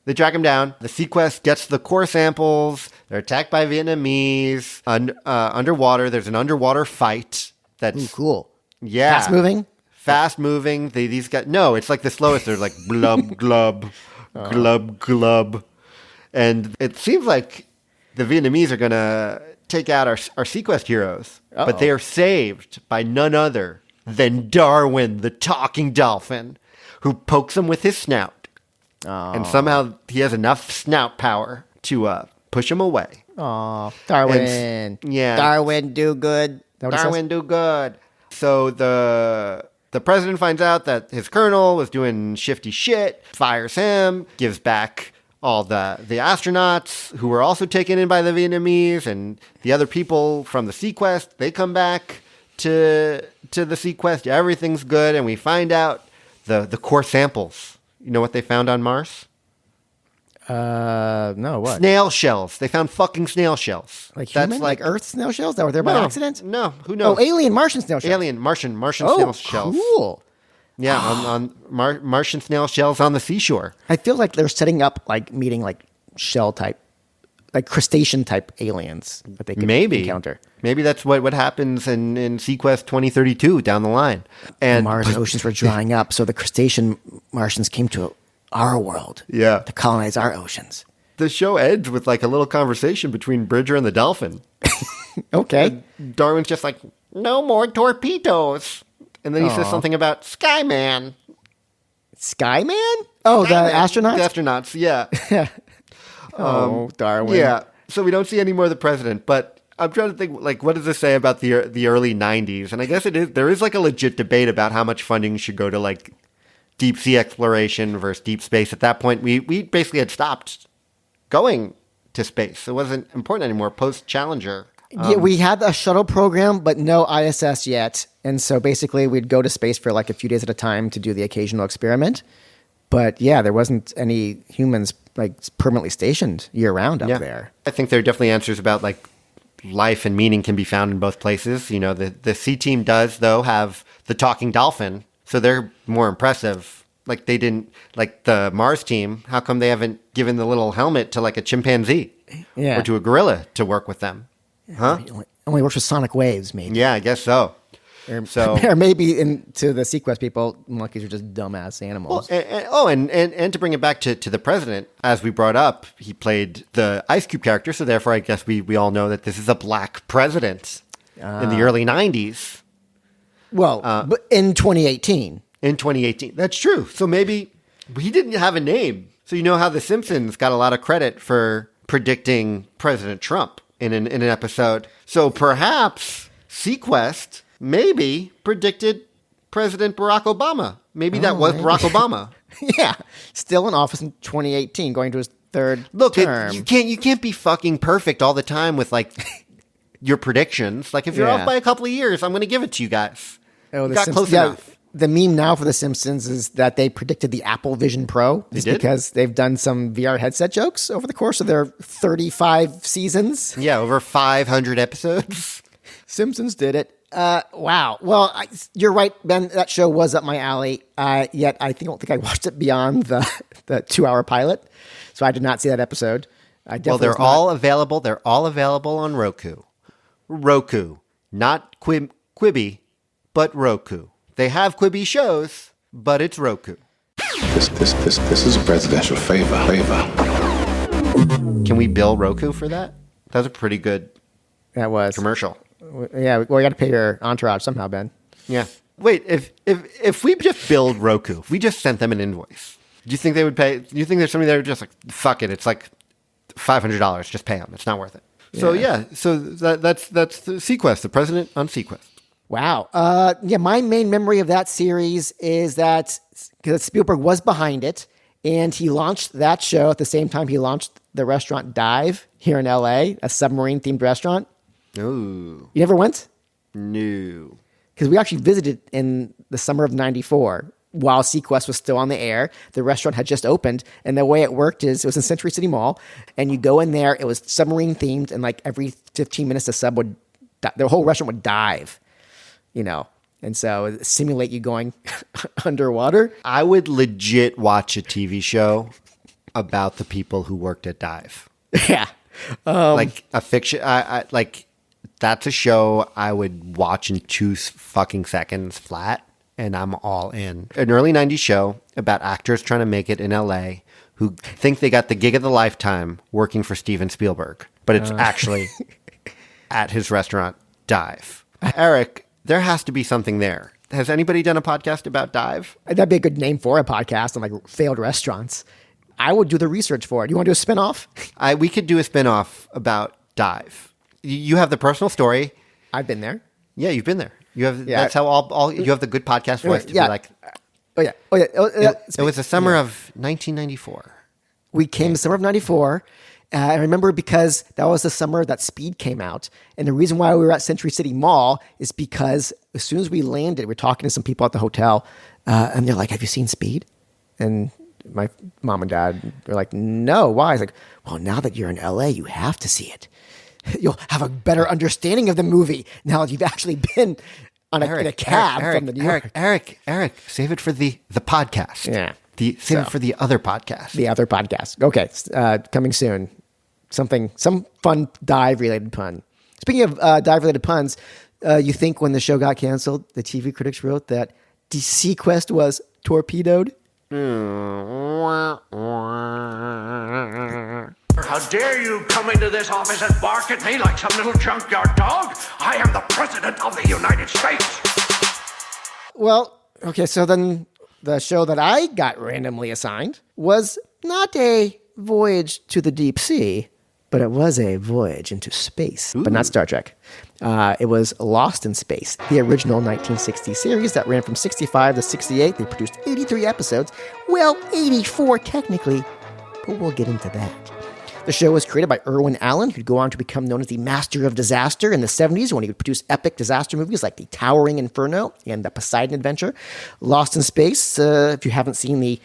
They track him down. The Seaquest gets the core samples. They're attacked by Vietnamese. Underwater, there's an underwater fight. That's Ooh, cool. Yeah. Fast moving? Fast moving. These guys... No, it's like the slowest. They're like glub, glub, glub, glub. And it seems like the Vietnamese are going to take out our Seaquest heroes. Uh-oh. But they are saved by none other than Darwin, the talking dolphin, who pokes them with his snout. And somehow he has enough snout power to push him away. Aw, Darwin. Yeah. Darwin, do good. Is that what it says? Darwin, do good. So the president finds out that his colonel was doing shifty shit, fires him, gives back all the astronauts who were also taken in by the Vietnamese, and the other people from the Seaquest, they come back to the Seaquest. Everything's good, and we find out the core samples. You know what they found on Mars? No, what? Snail shells. They found fucking snail shells. Like human? Like Earth snail shells that were there by accident? No, who knows? Oh, alien Martian snail shells. Alien Martian snail shells. Cool. Yeah, on Martian snail shells on the seashore. I feel like they're setting up like meeting like shell type, like crustacean type aliens that they could encounter. Maybe that's what happens in Seaquest 2032 down the line. And Mars oceans were drying up, so the crustacean Martians came to our world. Yeah. To colonize our oceans. The show ends with like a little conversation between Bridger and the dolphin. Okay. And Darwin's just like, no more torpedoes. And then he says something about Skyman. Skyman? Oh, Skyman. The astronauts? The astronauts, yeah. Darwin. Yeah. So we don't see any more of the president, but I'm trying to think, like, what does this say about the early 90s? And I guess there is like a legit debate about how much funding should go to like deep sea exploration versus deep space. At that point, we basically had stopped going to space. It wasn't important anymore post-Challenger. Yeah, we had a shuttle program, but no ISS yet. And so basically we'd go to space for like a few days at a time to do the occasional experiment. But yeah, there wasn't any humans like permanently stationed year round up there. I think there are definitely answers about like life and meaning can be found in both places. You know, the C team does though have the talking dolphin, so they're more impressive. Like they didn't, like the Mars team, how come they haven't given the little helmet to like a chimpanzee or to a gorilla to work with them? Huh? Only works with sonic waves, maybe. Yeah, I guess so. Or maybe to the Seaquest people, monkeys are just dumbass animals. Well, and to bring it back to the president, as we brought up, he played the Ice Cube character, so therefore I guess we all know that this is a black president in the early 90s. Well, but in 2018. In 2018. That's true. So maybe he didn't have a name. So you know how The Simpsons got a lot of credit for predicting President Trump in an episode. So perhaps Seaquest maybe predicted President Barack Obama. Maybe that was Barack Obama. Yeah. Still in office in 2018, going to his third term. You can't be fucking perfect all the time with like your predictions. Like if you're off by a couple of years, I'm going to give it to you guys. Oh, you got close enough. The meme now for The Simpsons is that they predicted the Apple Vision Pro. They did? Because they've done some VR headset jokes over the course of their 35 seasons. Yeah, over 500 episodes. Simpsons did it. Wow. Well, you're right, Ben. That show was up my alley. Yet I don't think I watched it beyond the 2-hour pilot. So I did not see that episode. They're all available. They're all available on Roku. Roku. Not Quibi, but Roku. They have Quibi shows, but it's Roku. This is a presidential favor. Can we bill Roku for that? That was a pretty good commercial. Yeah, well, you got to pay your entourage somehow, Ben. Yeah. Wait, if we just billed Roku, if we just sent them an invoice, do you think they would pay? Do you think there's somebody there just like, fuck it, it's like $500, just pay them. It's not worth it. Yeah. So that's the Seaquest, the president on Seaquest. Wow. My main memory of that series is that because Spielberg was behind it, and he launched that show at the same time he launched the restaurant Dive here in LA, a submarine-themed restaurant. Ooh. You never went? No. Because we actually visited in the summer of 94 while Seaquest was still on the air. The restaurant had just opened, and the way it worked is it was in Century City Mall, and you go in there, it was submarine-themed, and like every 15 minutes the whole restaurant would dive. You know, and so simulate you going underwater. I would legit watch a TV show about the people who worked at Dive. Yeah. Like a fiction. I like that's a show I would watch in 2 fucking seconds flat, and I'm all in. An early 90s show about actors trying to make it in LA who think they got the gig of the lifetime working for Steven Spielberg, but it's actually at his restaurant, Dive. Eric, there has to be something there. Has anybody done a podcast about Dive? That'd be a good name for a podcast on like failed restaurants. I would do the research for it. You want to do a spinoff? We could do a spinoff about dive. You have the personal story. I've been there. Yeah, you've been there. You have. That's how all you have the good podcast voice to be like. It was the summer of 1994. We came the summer of 94. I remember because that was the summer that Speed came out. And the reason why we were at Century City Mall is because as soon as we landed, we're talking to some people at the hotel, and they're like, have you seen Speed? And my mom and dad were like, no, why? I was like, well, now that you're in LA, you have to see it. You'll have a better understanding of the movie now that you've actually been in a cab from the New York. Eric, save it for the podcast. Yeah. Save it for the other podcast. The other podcast. Okay. Coming soon. Some fun dive-related pun. Speaking of dive-related puns, you think when the show got canceled, the TV critics wrote that Seaquest was torpedoed? How dare you come into this office and bark at me like some little junkyard dog? I am the President of the United States. Well, okay, so then the show that I got randomly assigned was not a voyage to the deep sea, but it was a voyage into space, but not Star Trek. It was Lost in Space, the original 1960 series that ran from 65 to 68. They produced 83 episodes. Well, 84 technically, but we'll get into that. The show was created by Irwin Allen, who'd go on to become known as the master of disaster in the 70s when he would produce epic disaster movies like The Towering Inferno and The Poseidon Adventure. Lost in Space, if you haven't seen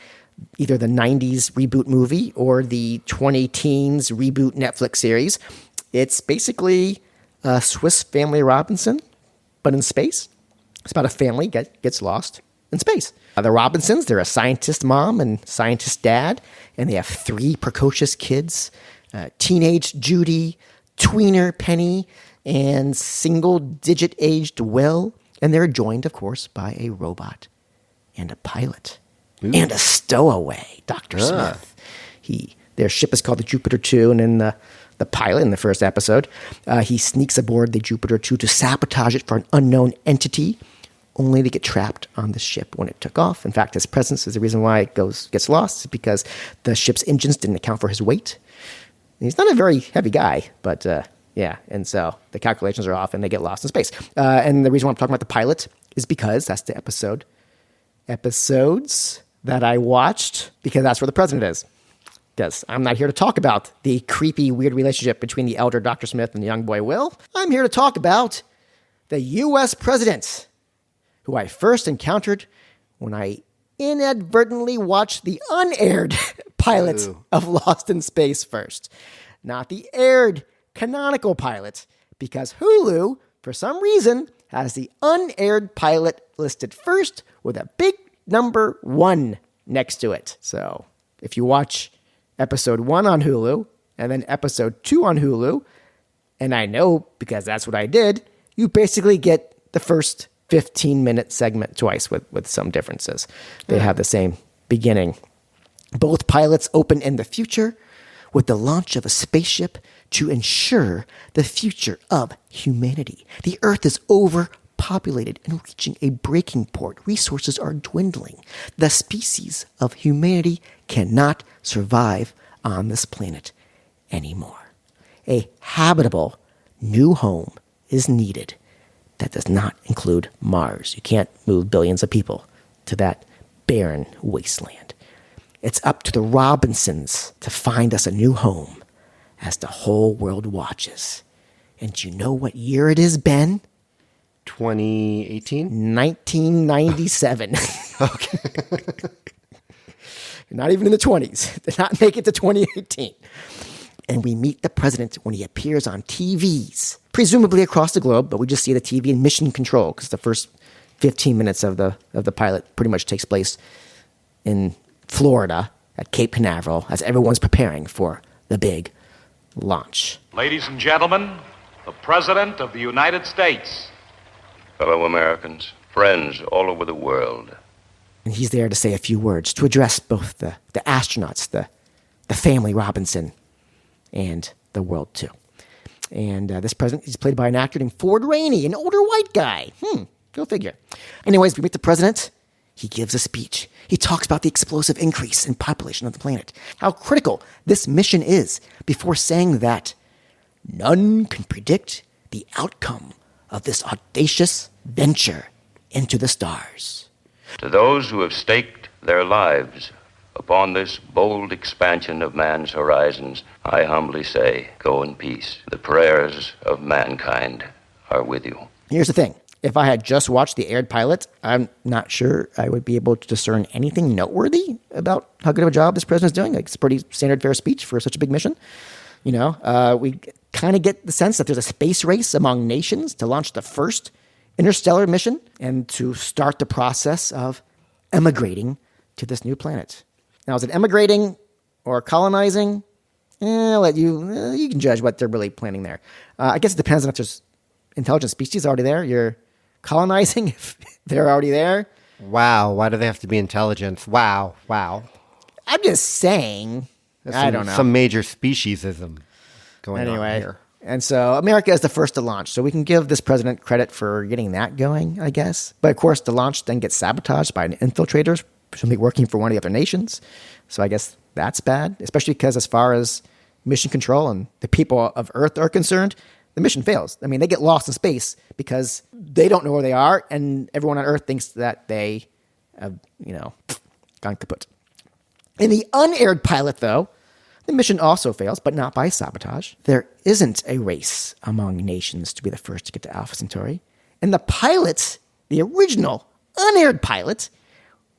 either the 90s reboot movie or the 20-teens reboot Netflix series, it's basically Swiss Family Robinson, but in space. It's about a family gets lost in space. The Robinsons, they're a scientist mom and scientist dad, and they have 3 precocious kids, teenage Judy, tweener Penny, and single-digit aged Will. And they're joined, of course, by a robot and a pilot. Ooh. And a stowaway, Dr. Smith. Their ship is called the Jupiter 2, and in the pilot in the first episode, he sneaks aboard the Jupiter 2 to sabotage it for an unknown entity, only to get trapped on the ship when it took off. In fact, his presence is the reason why it gets lost, because the ship's engines didn't account for his weight. And he's not a very heavy guy, but and so the calculations are off and they get lost in space. And the reason why I'm talking about the pilot is because that's the episodes that I watched, because that's where the president is. Because I'm not here to talk about the creepy, weird relationship between the elder Dr. Smith and the young boy Will. I'm here to talk about the U.S. president, who I first encountered when I inadvertently watched the unaired pilot of Lost in Space first. Not the aired canonical pilot, because Hulu, for some reason, has the unaired pilot listed first with a big number 1 next to it. So if you watch episode 1 on Hulu and then episode 2 on Hulu, and I know because that's what I did, you basically get the first 15-minute segment twice with some differences. They have the same beginning. Both pilots open in the future with the launch of a spaceship to ensure the future of humanity. The Earth is overpopulated and reaching a breaking point. Resources are dwindling. The species of humanity cannot survive on this planet anymore. A habitable new home is needed. That does not include Mars. You can't move billions of people to that barren wasteland. It's up to the Robinsons to find us a new home as the whole world watches. And do you know what year it is, Ben? 2018? 1997. Okay. Not even in the 20s. Did not make it to 2018. And we meet the president when he appears on TVs, presumably across the globe, but we just see the TV in mission control because the first 15 minutes of the pilot pretty much takes place in Florida at Cape Canaveral as everyone's preparing for the big launch. Ladies and gentlemen, the President of the United States. Fellow Americans, friends all over the world. And he's there to say a few words, to address both the astronauts, the family Robinson, and the world too. And this president is played by an actor named Ford Rainey, an older white guy. Go figure. Anyways, we meet the president. He gives a speech. He talks about the explosive increase in population of the planet, how critical this mission is, before saying that none can predict the outcome of this audacious venture into the stars. To those who have staked their lives upon this bold expansion of man's horizons, I humbly say, go in peace. The prayers of mankind are with you. Here's the thing. If I had just watched the aired pilot, I'm not sure I would be able to discern anything noteworthy about how good of a job this president's doing. Like, it's a pretty standard fare speech for such a big mission. You know, we kind of get the sense that there's a space race among nations to launch the first interstellar mission and to start the process of emigrating to this new planet. Now, is it emigrating or colonizing? I'll let you, you can judge what they're really planning there. I guess it depends on if there's intelligent species already there. You're colonizing if they're already there. Wow. Why do they have to be intelligent? Wow. I'm just saying. I don't know. Some major speciesism going on here. And so America is the first to launch. So we can give this president credit for getting that going, I guess. But of course, the launch then gets sabotaged by infiltrators, presumably working for one of the other nations. So I guess that's bad, especially because as far as mission control and the people of Earth are concerned, the mission fails. I mean, they get lost in space because they don't know where they are, and everyone on Earth thinks that they have, gone kaput. In the unaired pilot, though, the mission also fails, but not by sabotage. There isn't a race among nations to be the first to get to Alpha Centauri. And the pilot, the original unaired pilot,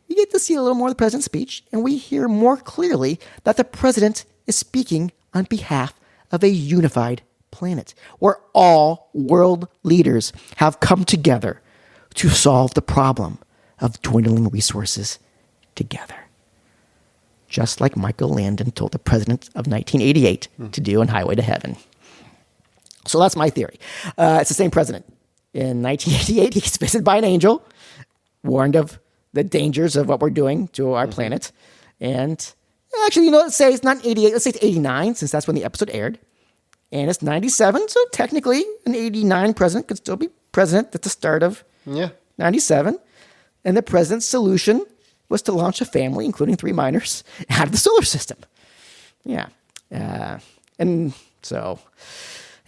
we get to see a little more of the president's speech, and we hear more clearly that the president is speaking on behalf of a unified planet, where all world leaders have come together to solve the problem of dwindling resources together. Just like Michael Landon told the president of 1988 to do on Highway to Heaven. So that's my theory. It's the same president. In 1988, he gets visited by an angel, warned of the dangers of what we're doing to our planet. And actually, let's say it's not 88, let's say it's 89, since that's when the episode aired. And it's 97, so technically an 89 president could still be president at the start of 97. And the president's solution was to launch a family, including 3 minors, out of the solar system. And so,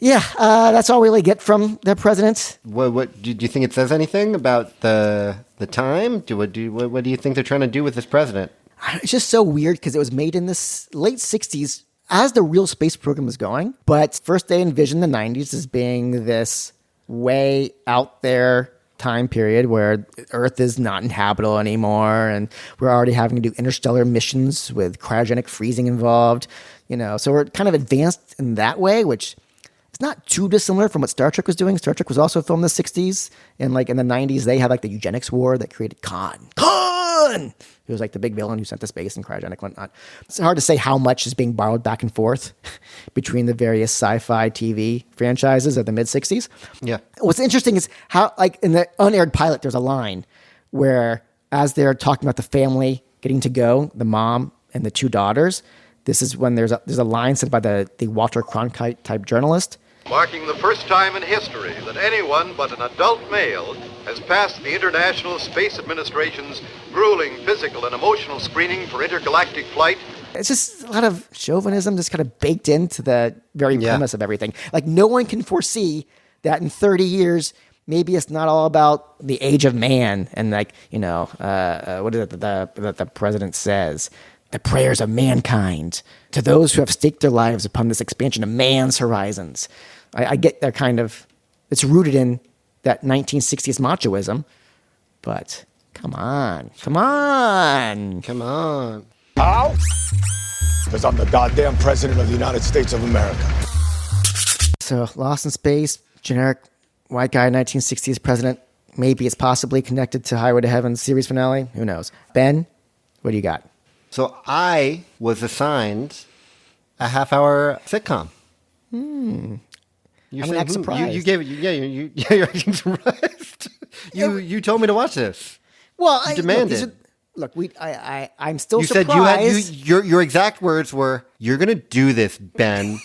that's all we really get from the president. What do you think it says anything about the time? What do you think they're trying to do with this president? It's just so weird because it was made in the late 60s as the real space program was going. But first they envisioned the 90s as being this way out there time period where Earth is not inhabitable anymore, and we're already having to do interstellar missions with cryogenic freezing involved. So we're kind of advanced in that way, which is not too dissimilar from what Star Trek was doing. Star Trek was also filmed in the 60s, and in the 90s they had the eugenics war that created Khan. He was the big villain who sent to space and cryogenic and whatnot. It's hard to say how much is being borrowed back and forth between the various sci-fi TV franchises of the mid-60s. Yeah. What's interesting is how, in the unaired pilot, there's a line where as they're talking about the family getting to go, the mom and the 2 daughters, this is when there's a line said by the Walter Cronkite type journalist. Marking the first time in history that anyone but an adult male has passed the International Space Administration's grueling physical and emotional screening for intergalactic flight. It's just a lot of chauvinism just kind of baked into the very premise of everything. No one can foresee that in 30 years, maybe it's not all about the age of man and what is it that the president says? The prayers of mankind to those who have staked their lives upon this expansion of man's horizons. I get that it's rooted in that 1960s machoism, but come on. How? Because I'm the goddamn president of the United States of America. So, Lost in Space, generic white guy, 1960s president. Maybe it's possibly connected to Highway to Heaven series finale. Who knows? Ben, what do you got? So I was assigned a half-hour sitcom. I'm not surprised. You gave it. You're acting surprised. You told me to watch this. Well, you demanded. I'm still you surprised. Said your exact words were, "You're going to do this, Ben.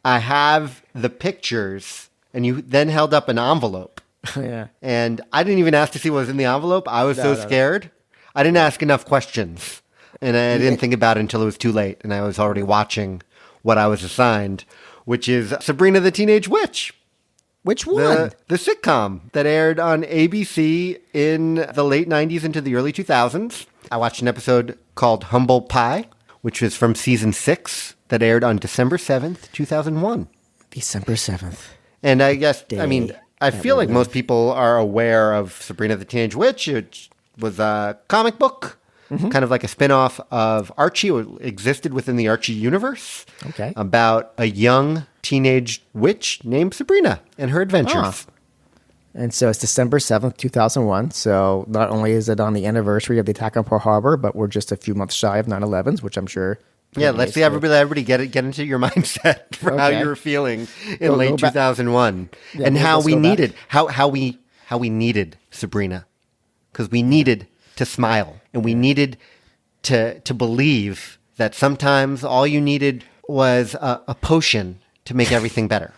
I have the pictures," and you then held up an envelope. Yeah. And I didn't even ask to see what was in the envelope. I was scared. I didn't ask enough questions, and I didn't think about it until it was too late, and I was already watching what I was assigned, which is Sabrina the Teenage Witch. Which one? The sitcom that aired on ABC in the late 90s into the early 2000s. I watched an episode called Humble Pie, which was from season 6 that aired on December 7th, 2001. December 7th. And I guess, I feel like most people are aware of Sabrina the Teenage Witch. It was a comic book, kind of like a spin-off of Archie. It existed within the Archie universe. Okay. About a young teenage witch named Sabrina and her adventures. And so it's December 7th, 2001. So not only is it on the anniversary of the attack on Pearl Harbor, but we're just a few months shy of 9/11s, which I'm sure... Yeah, let's see everybody get into your mindset for how you were feeling in late 2001 and how we needed Sabrina, because we needed to smile and we needed to believe that sometimes all you needed was a potion to make everything better.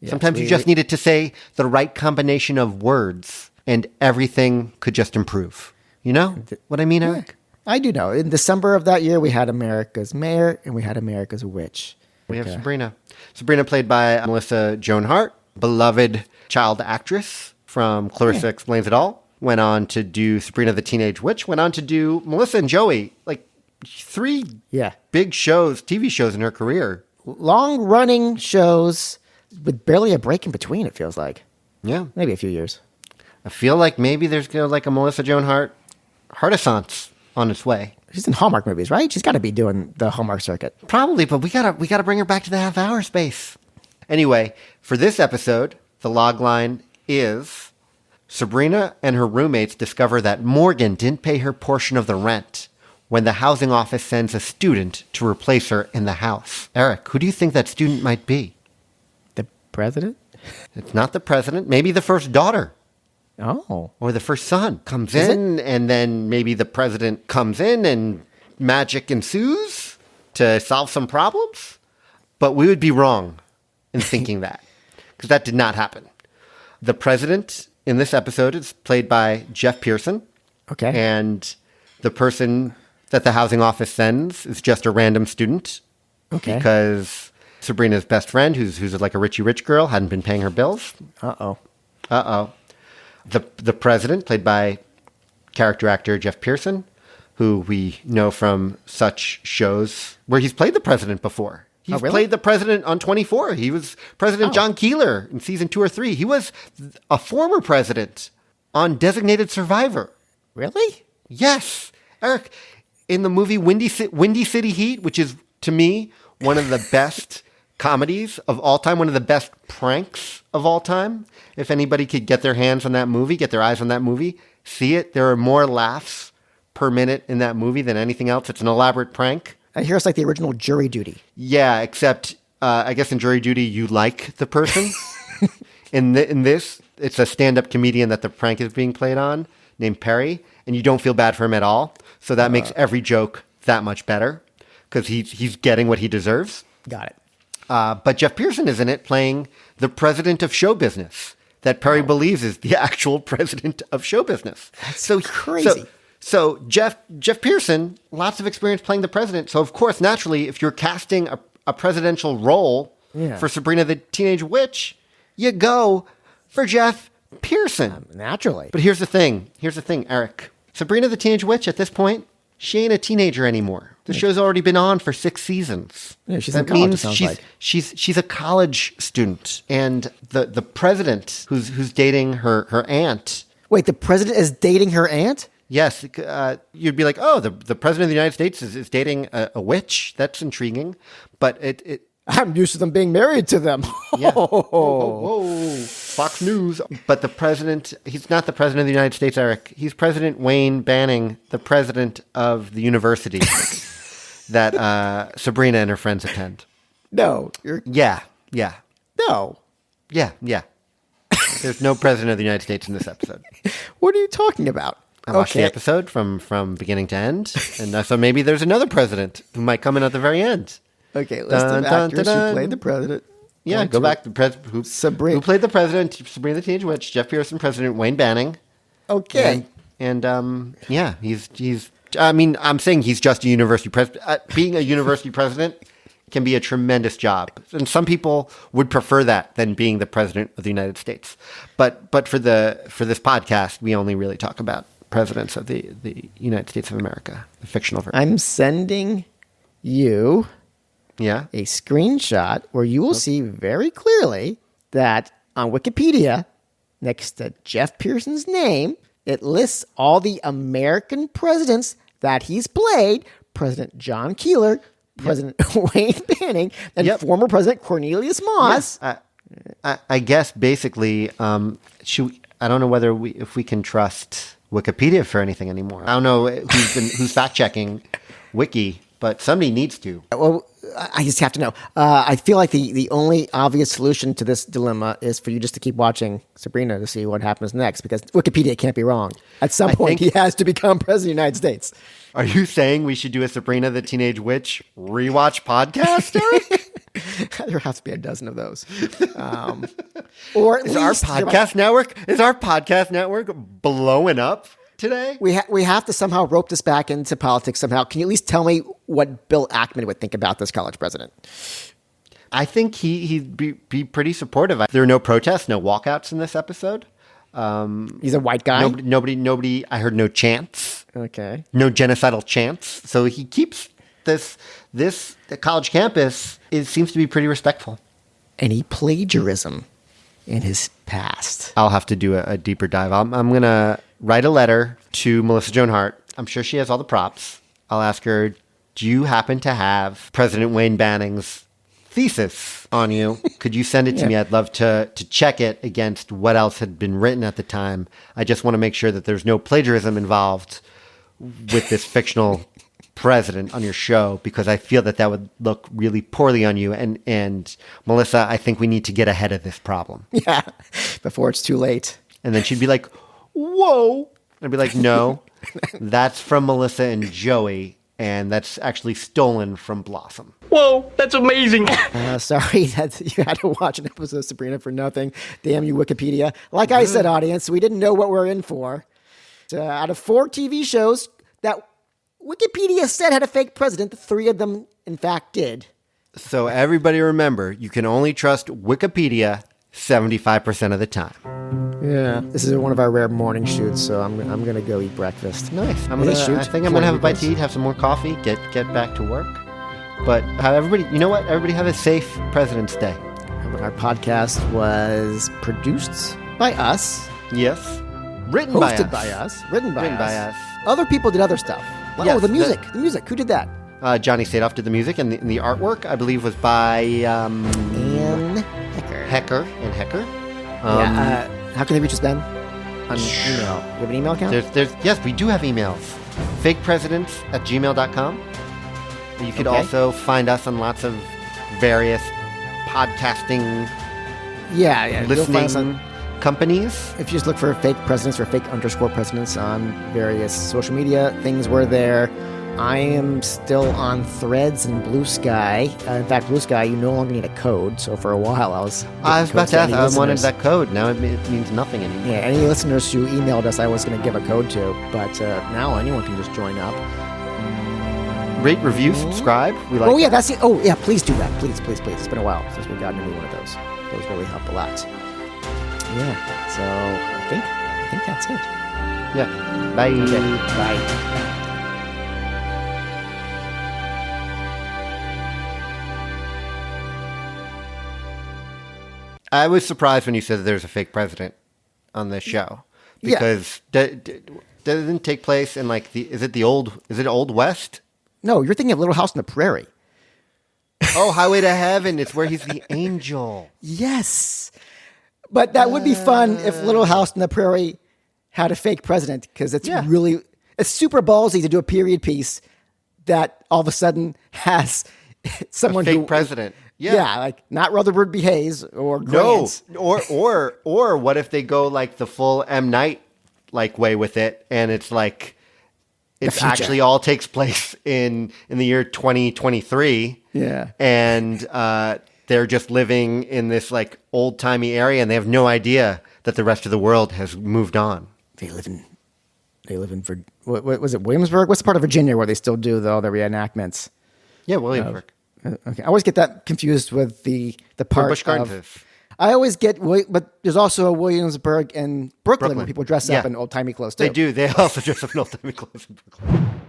Yes, sometimes you just needed to say the right combination of words and everything could just improve. You know what I mean, Eric? I do know. In December of that year, we had America's Mayor and we had America's Witch. We have Sabrina. Sabrina played by Melissa Joan Hart, beloved child actress from Clarissa Explains It All. Went on to do Sabrina the Teenage Witch. Went on to do Melissa and Joey, like 3 big shows, TV shows in her career. Long-running shows with barely a break in between, it feels like. Yeah. Maybe a few years. I feel like maybe there's like a Melissa Joan Hart Renaissance on its way. She's in Hallmark movies, right? She's got to be doing the Hallmark circuit. Probably, but we gotta bring her back to the half-hour space. Anyway, for this episode, the log line is Sabrina and her roommates discover that Morgan didn't pay her portion of the rent when the housing office sends a student to replace her in the house. Eric, who do you think that student might be? The president? It's not the president. Maybe the first daughter. Oh. Or the first son comes in, and then maybe the president comes in and magic ensues to solve some problems. But we would be wrong in thinking that, because that did not happen. The president in this episode is played by Jeff Pearson. Okay. And the person that the housing office sends is just a random student. Okay. Because Sabrina's best friend, who's like a Richie Rich girl, hadn't been paying her bills. Uh-oh. The president, played by character actor Jeff Pearson, who we know from such shows where he's played the president before. He's played the president on 24. He was President John Keeler in season 2 or 3. He was a former president on Designated Survivor. Really? Yes. Eric, in the movie Windy City Heat, which is, to me, one of the best comedies of all time, one of the best pranks of all time. If anybody could get their hands on that movie, get their eyes on that movie, see it. There are more laughs per minute in that movie than anything else. It's an elaborate prank. I hear it's like the original Jury Duty. Yeah, except I guess in Jury Duty, you like the person. In this, it's a stand-up comedian that the prank is being played on named Perry, and you don't feel bad for him at all. So that makes every joke that much better because he's getting what he deserves. Got it. But Jeff Pearson is in it playing the president of show business that Perry believes is the actual president of show business. That's so crazy. So Jeff Pearson, lots of experience playing the president. So, of course, naturally, if you're casting a presidential role for Sabrina the Teenage Witch, you go for Jeff Pearson. Naturally. But here's the thing, Eric. Sabrina the Teenage Witch, at this point, she ain't a teenager anymore. The show's already been on for 6 seasons. Yeah, she's in college, it sounds she's, like. She's a college student. And the president who's dating her aunt. Wait, the president is dating her aunt? Yes. You'd be like, oh, the president of the United States is dating a witch. That's intriguing. But it I'm used to them being married to them. Yeah. Whoa. Fox News. But the president, he's not the president of the United States, Eric. He's President Wayne Banning, the president of the university that Sabrina and her friends attend. No. Yeah. No. Yeah. There's no president of the United States in this episode. What are you talking about? I watched the episode from beginning to end. And so maybe there's another president who might come in at the very end. Okay, list of actors who played the president. Yeah, go back to who played the president, Sabrina the Teenage Witch, Jeff Pearson, President Wayne Banning. Okay. And he's I mean, I'm saying he's just a university president. Being a university president can be a tremendous job. And some people would prefer that than being the president of the United States. But for this podcast, we only really talk about presidents of the United States of America, the fictional version. I'm sending you a screenshot where you will see very clearly that on Wikipedia, next to Jeff Pearson's name, it lists all the American presidents that he's played. President John Keeler, President Wayne Manning, and former President Cornelius Moss. I guess basically, I don't know whether if we can trust Wikipedia for anything anymore. I don't know who's fact checking Wiki, but somebody needs to. Well, I just have to know. I feel like the only obvious solution to this dilemma is for you just to keep watching Sabrina to see what happens next, because Wikipedia can't be wrong. At some point, he has to become president of the United States. Are you saying we should do a Sabrina the Teenage Witch rewatch podcast, Eric? There has to be a dozen of those. Or at is least our podcast network blowing up today? We have to somehow rope this back into politics somehow. Can you at least tell me what Bill Ackman would think about this college president? I think he'd be pretty supportive. There are no protests, no walkouts in this episode. He's a white guy. Nobody. I heard no chants. Okay. No genocidal chants. So he keeps this college campus. It seems to be pretty respectful. Any plagiarism in his past? I'll have to do a deeper dive. I'm gonna write a letter to Melissa Joan Hart. I'm sure she has all the props. I'll ask her, do you happen to have President Wayne Manning's thesis on you? Could you send it to me? I'd love to check it against what else had been written at the time. I just want to make sure that there's no plagiarism involved with this fictional president on your show, because I feel that would look really poorly on you. And Melissa, I think we need to get ahead of this problem. Yeah, before it's too late. And then she'd be like, whoa. I'd be like, no, that's from Melissa and Joey, and that's actually stolen from Blossom. Whoa, that's amazing. Sorry that you had to watch an episode of Sabrina for nothing. Damn you, Wikipedia. Like I said, audience, we didn't know what we're in for. Out of 4 TV shows that Wikipedia said had a fake president, 3 of them, in fact, did. So everybody remember, you can only trust Wikipedia 75% of the time. Yeah. This is one of our rare morning shoots, so I'm going to go eat breakfast. Nice. I think I'm going to have a bite to eat, have some more coffee, get back to work. But everybody, you know what? Everybody have a safe President's Day. Our podcast was produced by us. Yes. Written Hosted by us. Written by us. Other people did other stuff. Yes, the music. The music. Who did that? Johnny Sadoff did the music, and the artwork, I believe, was by Ann Hecker. Ann Hecker. How can they reach us, Ben? On email. You have an email account? Yes, we do have emails. fakepresidents@gmail.com. You could also find us on lots of various podcasting listening companies. If you just look for fake presidents or fake_presidents on various social media, things were there. I am still on Threads and Blue Sky. In fact, Blue Sky, you no longer need a code. So for a while, I was about to ask. I wanted that code. Now it means nothing anymore. Yeah, any listeners who emailed us, I was going to give a code to. But now anyone can just join up. Rate, review, subscribe. We like. Oh yeah, that's it. Oh yeah, please do that. Please. It's been a while since we've gotten a new one of those. Those really help a lot. Yeah. So I think that's it. Yeah. Bye. Okay. Bye. I was surprised when you said that there's a fake president on this show, because doesn't take place in is it Old West? No, you're thinking of Little House on the Prairie. Oh, Highway to Heaven. It's where he's the angel. Yes. But that would be fun if Little House on the Prairie had a fake president, because it's super ballsy to do a period piece that all of a sudden has someone a fake president. Yeah, like not Rutherford B. Hayes or Grant. No, or what if they go like the full M. Night way with it, and it's like it actually all takes place in the year 2023. Yeah, and they're just living in this old timey area, and they have no idea that the rest of the world has moved on. They live in what was it, Williamsburg? What's the part of Virginia where they still do all the reenactments? Yeah, Williamsburg. Okay, I always get that confused with the part Busch Gardens of. is. I always get, but there's also a Williamsburg and Brooklyn where people dress up in old timey clothes too. They do. They also dress up in old timey clothes in Brooklyn.